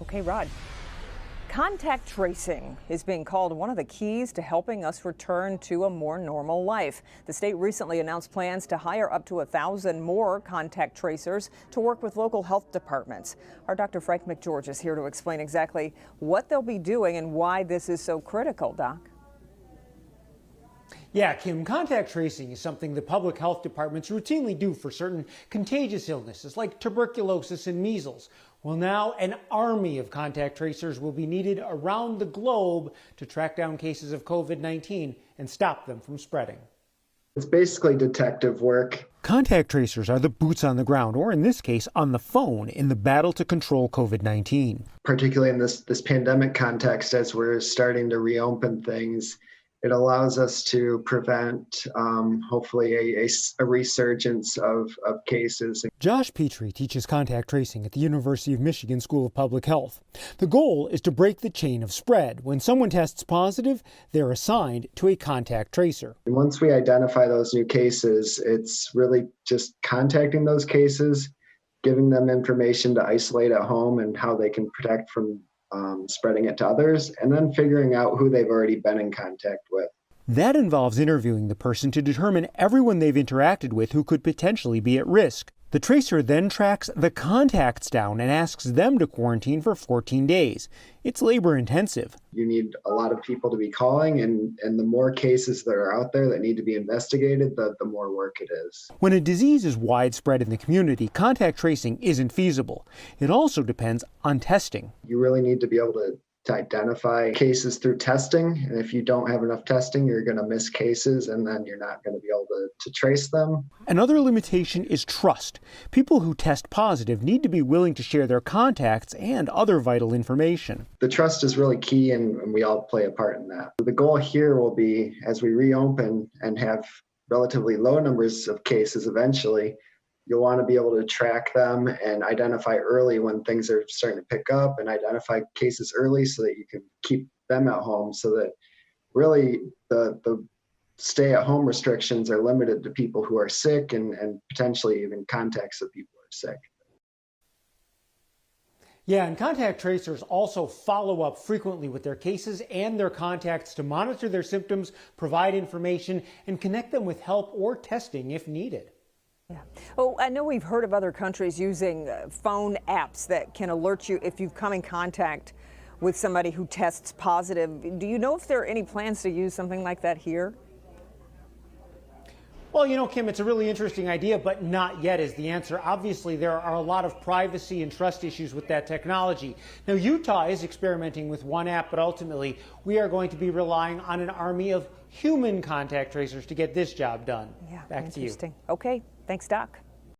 Okay, Rod. Contact tracing is being called one of the keys to helping us return to a more normal life. The state recently announced plans to hire up to 1,000 more contact tracers to work with local health departments. Our Dr. Frank McGeorge is here to explain exactly what they'll be doing and why this is so critical, Doc. Yeah, Kim, contact tracing is something the public health departments routinely do for certain contagious illnesses like tuberculosis and measles. Well, now an army of contact tracers will be needed around the globe to track down cases of COVID-19 and stop them from spreading. It's basically detective work. Contact tracers are the boots on the ground, or in this case, on the phone, in the battle to control COVID-19. Particularly in this pandemic context, as we're starting to reopen things, it allows us to prevent, hopefully, a resurgence of cases. Josh Petrie teaches contact tracing at the University of Michigan School of Public Health. The goal is to break the chain of spread. When someone tests positive, they're assigned to a contact tracer. And once we identify those new cases, it's really just contacting those cases, giving them information to isolate at home and how they can protect from spreading it to others, and then figuring out who they've already been in contact with. That involves interviewing the person to determine everyone they've interacted with who could potentially be at risk. The tracer then tracks the contacts down and asks them to quarantine for 14 days. It's labor intensive. You need a lot of people to be calling, and the more cases that are out there that need to be investigated, the more work it is. When a disease is widespread in the community, contact tracing isn't feasible. It also depends on testing. You really need to be able to identify cases through testing, and if you don't have enough testing, you're going to miss cases, and then you're not going to be able to trace them. Another limitation is trust. People who test positive need to be willing to share their contacts and other vital information. The trust is really key, and we all play a part in that. The goal here will be, as we reopen and have relatively low numbers of cases eventually, you'll want to be able to track them and identify early when things are starting to pick up, and identify cases early so that you can keep them at home, so that really the stay-at-home restrictions are limited to people who are sick and potentially even contacts of people who are sick. Yeah, and contact tracers also follow up frequently with their cases and their contacts to monitor their symptoms, provide information, and connect them with help or testing if needed. Yeah. Oh, I know we've heard of other countries using phone apps that can alert you if you've come in contact with somebody who tests positive. Do you know if there are any plans to use something like that here? Well, you know, Kim, it's a really interesting idea, but not yet is the answer. Obviously, there are a lot of privacy and trust issues with that technology. Now, Utah is experimenting with one app, but ultimately, we are going to be relying on an army of human contact tracers to get this job done. Yeah, Back to you. interesting. Okay, thanks, Doc.